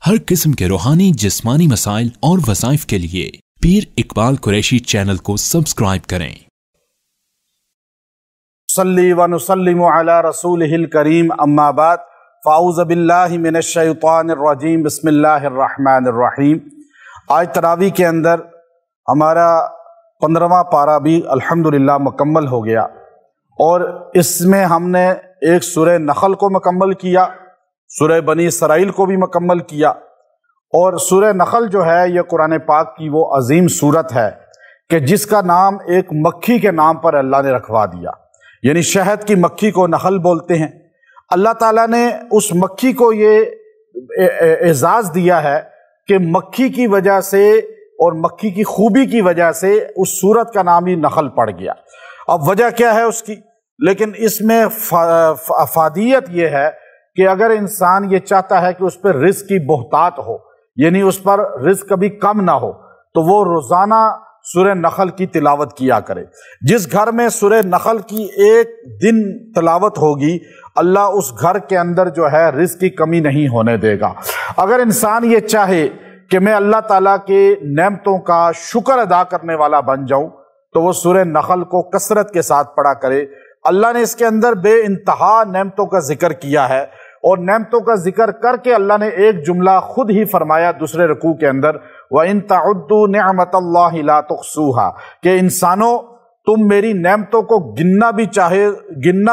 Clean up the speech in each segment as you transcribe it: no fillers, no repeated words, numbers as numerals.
ہر قسم کے روحانی جسمانی مسائل اور وظائف کے لیے پیر اقبال قریشی چینل کو سبسکرائب کریں۔ صلی و نسلم علی رسولہ الکریم، اما بعد، فاعوذ باللہ من الشیطان الرجیم، بسم اللہ الرحمن الرحیم۔ آج تراویح کے اندر ہمارا 15واں پارہ بھی الحمدللہ مکمل ہو گیا، اور اس میں ہم نے ایک سورہ نخل کو مکمل کیا، سورہ بنی اسرائیل کو بھی مکمل کیا، اور سورہ نخل جو ہے یہ قرآن پاک کی وہ عظیم سورت ہے کہ جس کا نام ایک مکھی کے نام پر اللہ نے رکھوا دیا، یعنی شہد کی مکھی کو نخل بولتے ہیں۔ اللہ تعالیٰ نے اس مکھی کو یہ اعزاز دیا ہے کہ مکھی کی وجہ سے اور مکھی کی خوبی کی وجہ سے اس سورت کا نام ہی نخل پڑ گیا۔ اب وجہ کیا ہے اس کی؟ لیکن اس میں افادیت یہ ہے کہ اگر انسان یہ چاہتا ہے کہ اس پر رزق کی بہتات ہو، یعنی اس پر رزق کبھی کم نہ ہو، تو وہ روزانہ سورہ نخل کی تلاوت کیا کرے۔ جس گھر میں سورہ نخل کی ایک دن تلاوت ہوگی، اللہ اس گھر کے اندر جو ہے رزق کی کمی نہیں ہونے دے گا۔ اگر انسان یہ چاہے کہ میں اللہ تعالیٰ کے نعمتوں کا شکر ادا کرنے والا بن جاؤں، تو وہ سورہ نخل کو کثرت کے ساتھ پڑھا کرے۔ اللہ نے اس کے اندر بے انتہا نعمتوں کا ذکر کیا ہے، اور نعمتوں کا ذکر کر کے اللہ نے ایک جملہ خود ہی فرمایا دوسرے رکوع کے اندر، وَإِن تَعُدُّوا نِعْمَةَ اللَّهِ لَا تُحْصُوهَا، کہ انسانوں تم میری نعمتوں کو گننا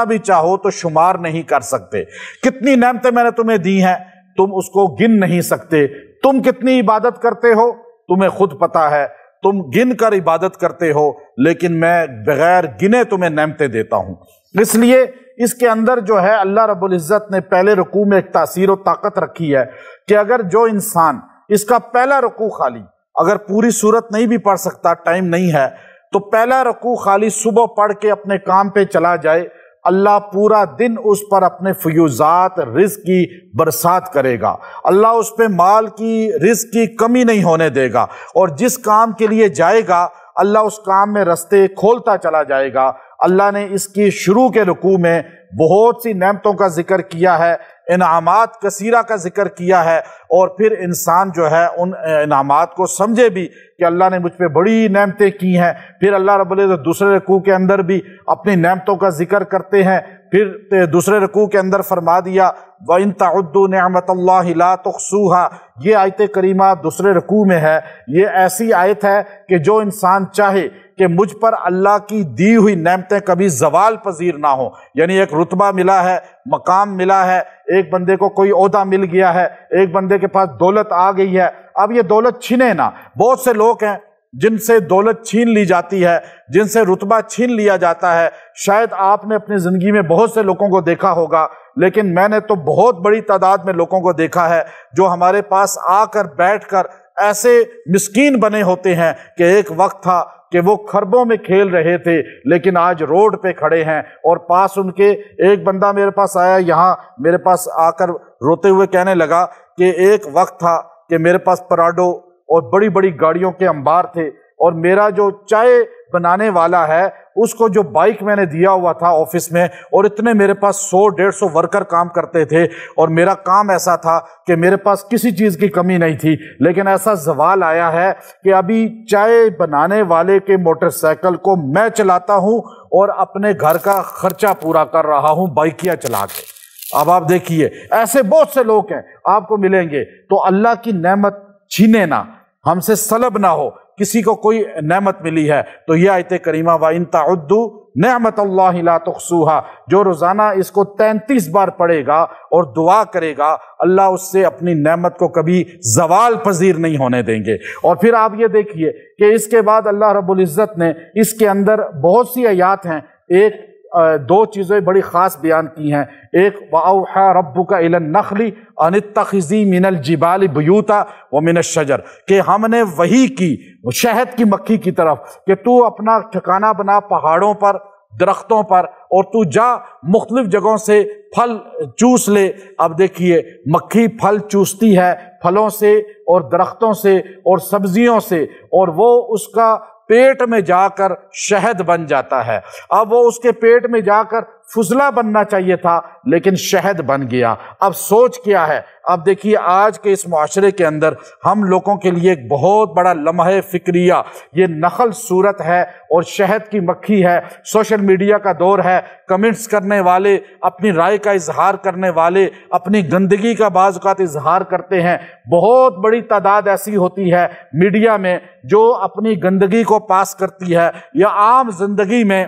بھی چاہو تو شمار نہیں کر سکتے۔ کتنی نعمتیں میں نے تمہیں دی ہیں، تم اس کو گن نہیں سکتے۔ تم کتنی عبادت کرتے ہو تمہیں خود پتا ہے، تم گن کر عبادت کرتے ہو، لیکن میں بغیر گنے تمہیں نعمتیں دیتا ہوں۔ اس لیے اس کے اندر جو ہے اللہ رب العزت نے پہلے رکوع میں ایک تاثیر و طاقت رکھی ہے کہ اگر جو انسان اس کا پہلا رکوع خالی، اگر پوری سورت نہیں بھی پڑھ سکتا، ٹائم نہیں ہے، تو پہلا رکوع خالی صبح پڑھ کے اپنے کام پہ چلا جائے، اللہ پورا دن اس پر اپنے فیوزات رزق کی برسات کرے گا۔ اللہ اس پہ مال کی رزق کی کمی نہیں ہونے دے گا، اور جس کام کے لیے جائے گا اللہ اس کام میں رستے کھولتا چلا جائے گا۔ اللہ نے اس کی شروع کے رکوع میں بہت سی نعمتوں کا ذکر کیا ہے، انعامات کثیرہ کا ذکر کیا ہے، اور پھر انسان جو ہے ان انعامات کو سمجھے بھی کہ اللہ نے مجھ پہ بڑی نعمتیں کی ہیں۔ پھر اللہ رب العزت دوسرے رکوع کے اندر بھی اپنی نعمتوں کا ذکر کرتے ہیں۔ پھر دوسرے رکوع کے اندر فرما دیا وَإِن تَعُدُّوا نِعْمَةَ اللَّهِ لَا تُحْصُوهَا۔ یہ آیت کریمہ دوسرے رکوع میں ہے۔ یہ ایسی آیت ہے کہ جو انسان چاہے کہ مجھ پر اللہ کی دی ہوئی نعمتیں کبھی زوال پذیر نہ ہوں، یعنی ایک رتبہ ملا ہے، مقام ملا ہے، ایک بندے کو کوئی عہدہ مل گیا ہے، ایک بندے کے پاس دولت آ گئی ہے، اب یہ دولت چھنے نہ۔ بہت سے لوگ ہیں جن سے دولت چھین لی جاتی ہے، جن سے رتبہ چھین لیا جاتا ہے۔ شاید آپ نے اپنی زندگی میں بہت سے لوگوں کو دیکھا ہوگا، لیکن میں نے تو بہت بڑی تعداد میں لوگوں کو دیکھا ہے جو ہمارے پاس آ کر بیٹھ کر ایسے مسکین بنے ہوتے ہیں کہ ایک وقت تھا کہ وہ کھربوں میں کھیل رہے تھے، لیکن آج روڈ پہ کھڑے ہیں، اور پاس ان کے ایک بندہ میرے پاس آیا، یہاں میرے پاس آ کر روتے ہوئے کہنے لگا کہ ایک وقت تھا کہ میرے پاس پراڈو اور بڑی بڑی گاڑیوں کے انبار تھے، اور میرا جو چائے بنانے والا ہے اس کو جو بائک میں نے دیا ہوا تھا آفس میں، اور اتنے میرے پاس 100-150 ورکر کام کرتے تھے، اور میرا کام ایسا تھا کہ میرے پاس کسی چیز کی کمی نہیں تھی، لیکن ایسا زوال آیا ہے کہ ابھی چائے بنانے والے کے موٹر سائیکل کو میں چلاتا ہوں اور اپنے گھر کا خرچہ پورا کر رہا ہوں بائکیاں چلا کے۔ اب آپ دیکھیے ایسے بہت سے لوگ ہیں آپ کو ملیں گے، تو اللہ کی نعمت چھینے نہ، ہم سے سلب نہ ہو۔ کسی کو کوئی نعمت ملی ہے تو یہ آیت کریمہ وَإِن تَعُدُّوا نِعْمَةَ اللَّهِ لَا تُحْصُوهَا، جو روزانہ اس کو 33 بار پڑھے گا اور دعا کرے گا، اللہ اس سے اپنی نعمت کو کبھی زوال پذیر نہیں ہونے دیں گے۔ اور پھر آپ یہ دیکھیے کہ اس کے بعد اللہ رب العزت نے اس کے اندر بہت سی آیات ہیں، ایک دو چیزیں بڑی خاص بیان کی ہیں۔ ایک وَأَوْحَى رَبُّكَ إِلَى النَّخْلِ أَنِ اتَّخِذِي مِنَ الْجِبَالِ بُيُوتًا وَمِنَ الشَّجَرِ، کہ ہم نے وحی کی شہد کی مکھی کی طرف کہ تو اپنا ٹھکانہ بنا پہاڑوں پر، درختوں پر، اور تو جا مختلف جگہوں سے پھل چوس لے۔ اب دیکھیے مکھی پھل چوستی ہے پھلوں سے اور درختوں سے اور سبزیوں سے، اور وہ اس کا پیٹ میں جا کر شہد بن جاتا ہے۔ اب وہ اس کے پیٹ میں جا کر فضلہ بننا چاہیے تھا لیکن شہد بن گیا۔ اب سوچ کیا ہے؟ اب دیکھیے آج کے اس معاشرے کے اندر ہم لوگوں کے لیے ایک بہت بڑا لمحہ فکریہ یہ نخل صورت ہے اور شہد کی مکھی ہے۔ سوشل میڈیا کا دور ہے، کمنٹس کرنے والے، اپنی رائے کا اظہار کرنے والے اپنی گندگی کا بعض اوقات اظہار کرتے ہیں۔ بہت بڑی تعداد ایسی ہوتی ہے میڈیا میں جو اپنی گندگی کو پاس کرتی ہے، یا عام زندگی میں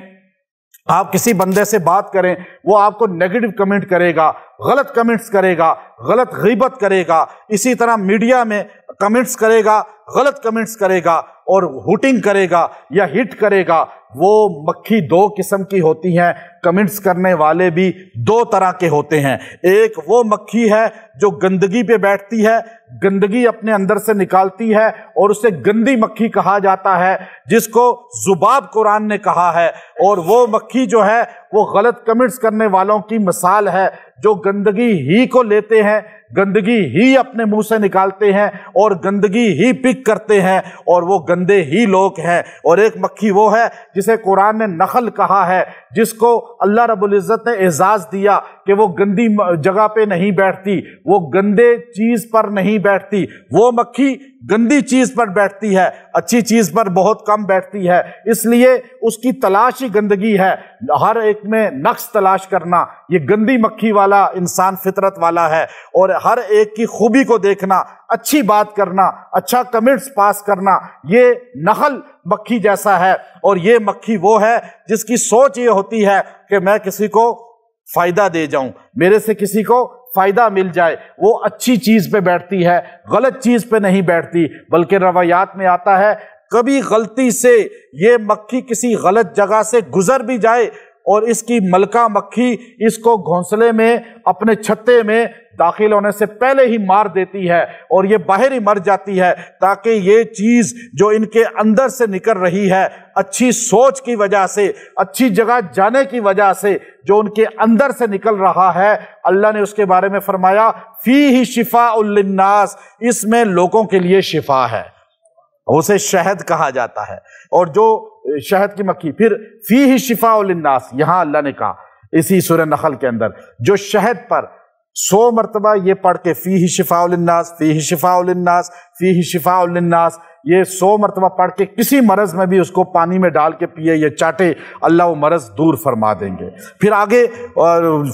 آپ کسی بندے سے بات کریں وہ آپ کو نیگیٹو کمنٹ کرے گا، غلط کمنٹس کرے گا، غلط غیبت کرے گا، اسی طرح میڈیا میں کمنٹس کرے گا، غلط کمنٹس کرے گا اور ہوٹنگ کرے گا یا ہٹ کرے گا۔ وہ مکھی دو قسم کی ہوتی ہیں، کمنٹس کرنے والے بھی دو طرح کے ہوتے ہیں۔ ایک وہ مکھی ہے جو گندگی پہ بیٹھتی ہے، گندگی اپنے اندر سے نکالتی ہے اور اسے گندی مکھی کہا جاتا ہے، جس کو ذباب قرآن نے کہا ہے۔ اور وہ مکھی جو ہے وہ غلط کمنٹس کرنے والوں کی مثال ہے جو گندگی ہی کو لیتے ہیں، گندگی ہی اپنے منہ سے نکالتے ہیں اور گندگی ہی پک کرتے ہیں اور وہ گندے ہی لوگ ہیں۔ اور ایک مکھی وہ ہے جسے قرآن نے نخل کہا ہے، جس کو اللہ رب العزت نے اعزاز دیا کہ وہ گندی جگہ پہ نہیں بیٹھتی، وہ گندے چیز پر نہیں بیٹھتی۔ وہ مکھی گندی چیز پر بیٹھتی ہے، اچھی چیز پر بہت کم بیٹھتی ہے، اس لیے اس کی تلاش ہی گندگی ہے۔ ہر ایک میں نقص تلاش کرنا یہ گندی مکھی والا انسان فطرت والا ہے، اور ہر ایک کی خوبی کو دیکھنا، اچھی بات کرنا، اچھا کمنٹس پاس کرنا، یہ نخل مکھی جیسا ہے۔ اور یہ مکھی وہ ہے جس کی سوچ یہ ہوتی ہے کہ میں کسی کو فائدہ دے جاؤں، میرے سے کسی کو فائدہ مل جائے۔ وہ اچھی چیز پہ بیٹھتی ہے، غلط چیز پہ نہیں بیٹھتی، بلکہ روایات میں آتا ہے کبھی غلطی سے یہ مکھی کسی غلط جگہ سے گزر بھی جائے اور اس کی ملکہ مکھی اس کو گھونسلے میں اپنے چھتے میں داخل ہونے سے پہلے ہی مار دیتی ہے اور یہ باہر ہی مر جاتی ہے، تاکہ یہ چیز جو ان کے اندر سے نکل رہی ہے اچھی سوچ کی وجہ سے، اچھی جگہ جانے کی وجہ سے جو ان کے اندر سے نکل رہا ہے، اللہ نے اس کے بارے میں فرمایا فیہ شفاء للناس، اس میں لوگوں کے لیے شفا ہے، اسے شہد کہا جاتا ہے۔ اور جو شہد کی مکھی، پھر فیہ شفاء للناس، یہاں اللہ نے کہا اسی سورہ نخل کے اندر جو شہد پر 100 مرتبہ یہ پڑھ کے فیہ شفاء للناس، فیہ شفاء للناس، فیہ شفاء للناس، یہ 100 مرتبہ پڑھ کے کسی مرض میں بھی اس کو پانی میں ڈال کے پیے یا چاٹے، اللہ وہ مرض دور فرما دیں گے۔ پھر آگے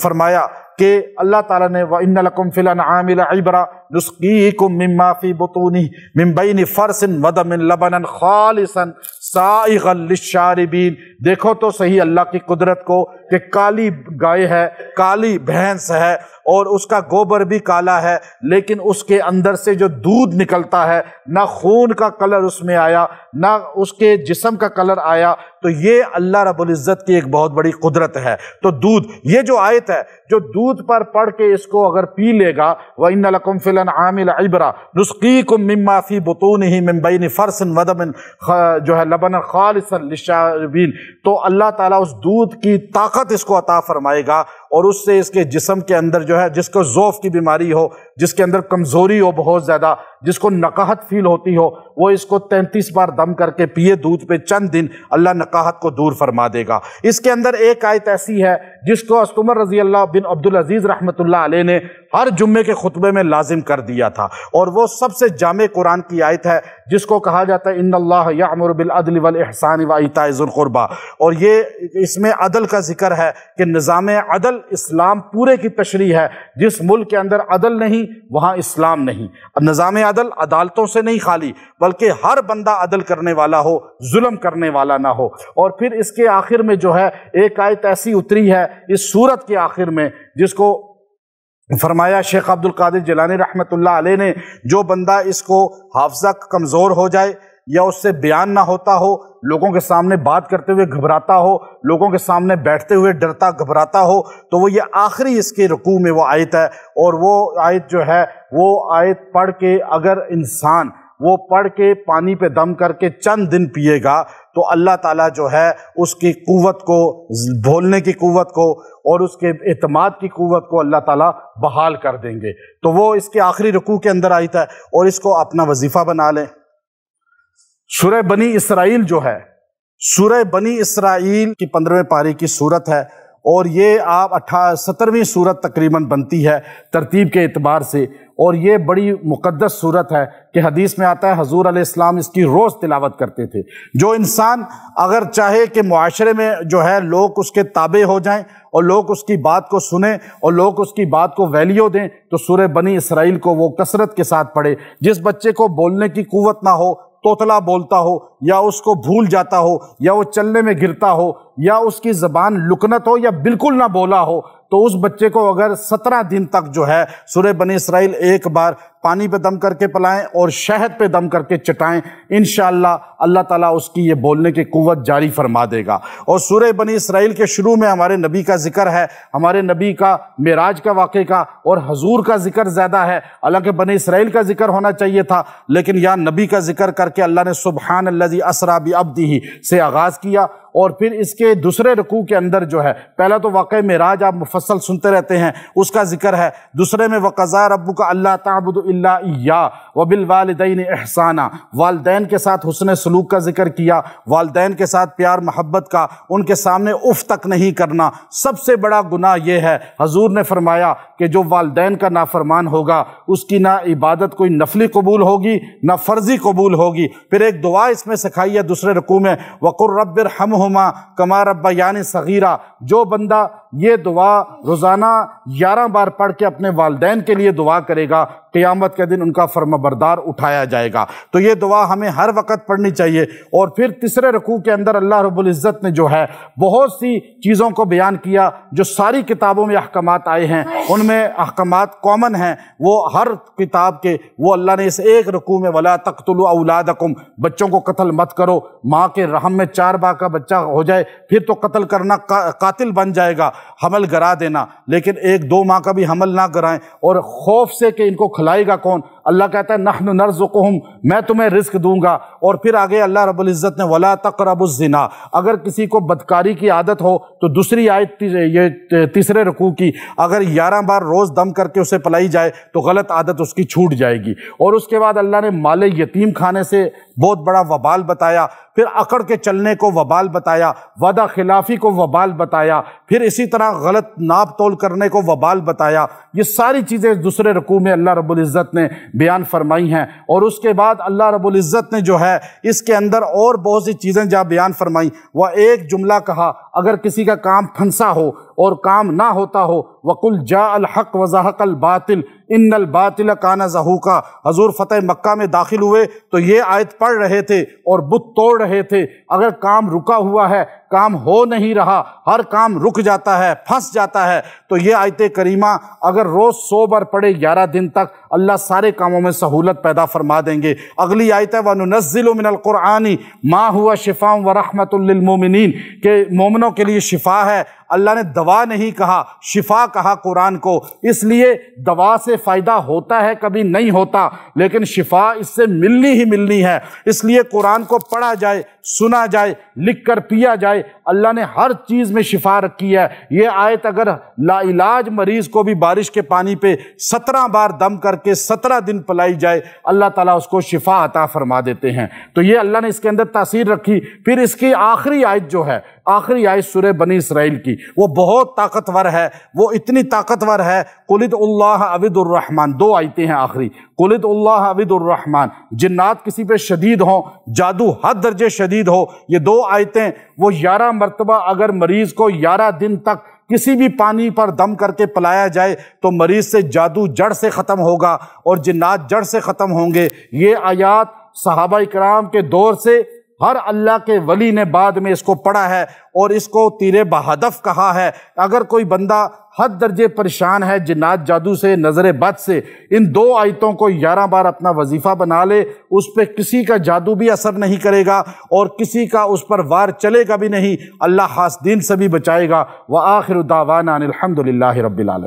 فرمایا کہ اللہ تعالیٰ نے وَإِنَّ لَكُمْ فِي الْأَنْعَامِ لَعِبْرَةً نُسْقِيكُم مِّمَّا فِي بُطُونِهِ مِن بَيْنِ فَرْثٍ وَدَمٍ لَبَنًا خَالِصًا سَائِغًا لِلشَّارِبِينَ۔ دیکھو تو صحیح اللہ کی قدرت کو کہ کالی گائے ہے، کالی بھینس ہے اور اس کا گوبر بھی کالا ہے، لیکن اس کے اندر سے جو دودھ نکلتا ہے نہ خون کا کلر اس میں آیا نہ اس کے جسم کا کلر آیا، تو یہ اللہ رب العزت کی ایک بہت بڑی قدرت ہے۔ تو دودھ، یہ جو آیت ہے جو دودھ پر پڑھ کے اس کو اگر پی لے گا وَإِنَّ لَكُمْ فِي الْأَنْعَامِ لَعِبْرَةً نُسْقِيكُم مِّمَّا فِي بُطُونِهِ مِن بَيْنِ فَرْثٍ وَدَمٍ جو ہے لَبَنًا خَالِصًا لِلشَّارِبِينَ، تو اللہ تعالیٰ اس دودھ کی طاقت اس کو عطا فرمائے گا اور اس سے اس کے جسم کے اندر جو ہے جس کو ذوف کی بیماری ہو، جس کے اندر کمزوری ہو بہت زیادہ، جس کو نقاہت فیل ہوتی ہو، وہ اس کو 33 بار دم کر کے پیے دودھ پہ چند دن، اللہ نقاہت کو دور فرما دے گا۔ اس کے اندر ایک آیت ایسی ہے جس کو حضرت عمر رضی اللہ بن عبدالعزیز رحمۃ اللہ علیہ نے ہر جمعے کے خطبے میں لازم کر دیا تھا، اور وہ سب سے جامع قرآن کی آیت ہے جس کو کہا جاتا ہے ان اللہ یأمر بالعدل والاحسان وایتاء ذی القربی، اور یہ اس میں عدل کا ذکر ہے کہ نظام عدل اسلام پورے کی تشریح ہے۔ جس ملک کے اندر عدل نہیں وہاں اسلام نہیں۔ نظام عدل عدالتوں سے نہیں خالی، بلکہ ہر بندہ عدل کرنے والا ہو، ظلم کرنے والا نہ ہو۔ اور پھر اس کے آخر میں جو ہے ایک آیت ایسی اتری ہے اس سورت کے آخر میں جس کو فرمایا شیخ عبد القادر جیلانی رحمۃ اللہ علیہ نے، جو بندہ اس کو حافظہ کمزور ہو جائے یا اس سے بیان نہ ہوتا ہو، لوگوں کے سامنے بات کرتے ہوئے گھبراتا ہو، لوگوں کے سامنے بیٹھتے ہوئے ڈرتا گھبراتا ہو، تو وہ یہ آخری اس کے رکوع میں وہ آیت ہے، اور وہ آیت جو ہے وہ آیت پڑھ کے اگر انسان وہ پڑھ کے پانی پہ دم کر کے چند دن پیے گا تو اللہ تعالیٰ جو ہے اس کی قوت کو، بولنے کی قوت کو اور اس کے اعتماد کی قوت کو اللہ تعالیٰ بحال کر دیں گے۔ تو وہ اس کے آخری رکوع کے اندر آیت ہے، اور اس کو اپنا وظیفہ بنا لیں۔ سورہ بنی اسرائیل جو ہے، سورہ بنی اسرائیل کی 15ویں پاری کی سورت ہے، اور یہ آپ 17ویں سورت تقریباً بنتی ہے ترتیب کے اعتبار سے، اور یہ بڑی مقدس سورت ہے کہ حدیث میں آتا ہے حضور علیہ السلام اس کی روز تلاوت کرتے تھے۔ جو انسان اگر چاہے کہ معاشرے میں جو ہے لوگ اس کے تابع ہو جائیں اور لوگ اس کی بات کو سنیں اور لوگ اس کی بات کو ویلیو دیں، تو سورہ بنی اسرائیل کو وہ کثرت کے ساتھ پڑھے۔ جس بچے کو بولنے کی قوت نہ ہو، توتلا بولتا ہو، یا اس کو بھول جاتا ہو، یا وہ چلنے میں گرتا ہو، یا اس کی زبان لکنت ہو، یا بالکل نہ بولا ہو، تو اس بچے کو اگر 17 دن تک جو ہے سورہ بنی اسرائیل ایک بار پانی پہ دم کر کے پلائیں اور شہد پہ دم کر کے چٹائیں، انشاءاللہ اللہ تعالیٰ اس کی یہ بولنے کی قوت جاری فرما دے گا۔ اور سورہ بنی اسرائیل کے شروع میں ہمارے نبی کا ذکر ہے، ہمارے نبی کا معراج کا واقعے کا، اور حضور کا ذکر زیادہ ہے، حالانکہ بنی اسرائیل کا ذکر ہونا چاہیے تھا، لیکن یہاں نبی کا ذکر کر کے اللہ نے سبحان الذی اسریٰ بعبدہ سے آغاز کیا۔ اور پھر اس کے دوسرے رکوع کے اندر جو ہے، پہلا تو واقعہ معراج آپ مفصل سنتے رہتے ہیں، اس کا ذکر ہے، دوسرے میں وَقَضَىٰ رَبُّكَ أَلَّا تَعْبُدُوا إِلَّا إِيَّاهُ وَبِالْوَالِدَيْنِ إِحْسَانًا، والدین کے ساتھ حسن سلوک کا ذکر کیا، والدین کے ساتھ پیار محبت کا، ان کے سامنے اف تک نہیں کرنا۔ سب سے بڑا گناہ یہ ہے، حضور نے فرمایا کہ جو والدین کا نافرمان ہوگا اس کی نہ عبادت کوئی نفلی قبول ہوگی نہ فرضی قبول ہوگی۔ پھر ایک دعا اس میں سکھائی ہے دوسرے رکوع میں، وَقُلْ رَبِّ ارْحَمْهُمَا كَمَا رَبَّيَانِي صَغِيرًا۔ جو بندہ یہ دعا روزانہ 11 بار پڑھ کے اپنے والدین کے لیے دعا کرے گا، قیامت کے دن ان کا فرمانبردار اٹھایا جائے گا۔ تو یہ دعا ہمیں ہر وقت پڑھنی چاہیے۔ اور پھر تیسرے رکوع کے اندر اللہ رب العزت نے جو ہے بہت سی چیزوں کو بیان کیا جو ساری کتابوں میں احکامات آئے ہیں، ان میں احکامات کامن ہیں، وہ ہر کتاب کے، وہ اللہ نے اس ایک رکوع میں وَلَا تَقْتُلُوا أَوْلَادَكُمْ، بچوں کو قتل مت کرو۔ ماں کے رحم میں 4 ماہ کا بچہ ہو جائے پھر تو قتل کرنا قاتل بن جائے گا، حمل گرا دینا، لیکن 1-2 ماہ کا بھی حمل نہ گرائیں۔ اور خوف سے کہ ان کو کھلائے گا کون، اللہ کہتا ہے نحن نرزقہم، میں تمہیں رزق دوں گا۔ اور پھر آگے اللہ رب العزت نے وَلَا تَقْرَبُوا الزِّنَا، اگر کسی کو بدکاری کی عادت ہو تو دوسری آیت یہ تیسرے رکوع کی، اگر 11 بار روز دم کر کے اسے پلائی جائے تو غلط عادت اس کی چھوٹ جائے گی۔ اور اس کے بعد اللہ نے مال یتیم کھانے سے بہت بڑا وبال بتایا، پھر اکڑ کے چلنے کو وبال بتایا، وعدہ خلافی کو وبال بتایا، پھر اسی طرح غلط ناپ تول کرنے کو وبال بتایا۔ یہ ساری چیزیں دوسرے رکوع میں اللہ رب العزت نے بیان فرمائی ہیں۔ اور اس کے بعد اللہ رب العزت نے جو ہے اس کے اندر اور بہت سی چیزیں جہاں بیان فرمائیں، وہ ایک جملہ کہا، اگر کسی کا کام پھنسا ہو اور کام نہ ہوتا ہو، وَقُلْ جَاءَ الْحَقُّ وَزَهَقَ الْبَاطِلُ إِنَّ الْبَاطِلَ كَانَ زَهُوقًا۔ حضور فتح مکہ میں داخل ہوئے تو یہ آیت پڑھ رہے تھے اور بت توڑ رہے تھے۔ اگر کام رکا ہوا ہے، کام ہو نہیں رہا، ہر کام رک جاتا ہے، پھنس جاتا ہے، تو یہ آیت کریمہ اگر روز 100 بار پڑھے 11 دن تک، اللہ سارے کاموں میں سہولت پیدا فرما دیں گے۔ اگلی آیت ہے وَنُنَزِّلُ مِنَ الْقُرْآنِ مَا هُوَ شِفَاءٌ وَرَحْمَةٌ لِّلْمُؤْمِنِينَ، کہ مومنوں کے لیے شفا ہے۔ اللہ نے دوا نہیں کہا، شفا کہا قرآن کو، اس لیے دوا سے فائدہ ہوتا ہے کبھی نہیں ہوتا، لیکن شفا اس سے ملنی ہی ملنی ہے۔ اس لیے قرآن کو پڑھا جائے، سنا جائے، لکھ کر پیا جائے، اللہ نے ہر چیز میں شفا رکھی ہے۔ یہ آیت اگر لا علاج مریض کو بھی بارش کے پانی پہ 17 بار دم کر کے 17 دن پلائی جائے، اللہ تعالیٰ اس کو شفا عطا فرما دیتے ہیں۔ تو یہ اللہ نے اس کے اندر تاثیر رکھی۔ پھر اس کی آخری آیت جو ہے، آخری آیت سورہ بنی اسرائیل کی، وہ بہت طاقتور ہے، وہ اتنی طاقتور ہے، قُلِ ادْعُوا اللَّهَ أَوِ ادْعُوا الرَّحْمَٰنَ، 2 آیتیں ہیں آخری، قُلِ ادْعُوا اللَّهَ أَوِ ادْعُوا الرَّحْمَٰنَ۔ جنات کسی پہ شدید ہوں، جادو حد درجے شدید ہو، یہ 2 آیتیں، وہ 11 مرتبہ اگر مریض کو 11 دن تک کسی بھی پانی پر دم کر کے پلایا جائے تو مریض سے جادو جڑ سے ختم ہوگا اور جنات جڑ سے ختم ہوں گے۔ یہ آیات صحابہ اکرام کے دور سے ہر اللہ کے ولی نے بعد میں اس کو پڑھا ہے اور اس کو تیر بہدف کہا ہے۔ اگر کوئی بندہ حد درجے پریشان ہے جنات جادو سے، نظر بد سے، ان 2 آیتوں کو 11 بار اپنا وظیفہ بنا لے، اس پہ کسی کا جادو بھی اثر نہیں کرے گا اور کسی کا اس پر وار چلے گا بھی نہیں، اللہ حاسدین سے بھی بچائے گا۔ وآخر دعوانا ان الحمد للہ رب العالمین۔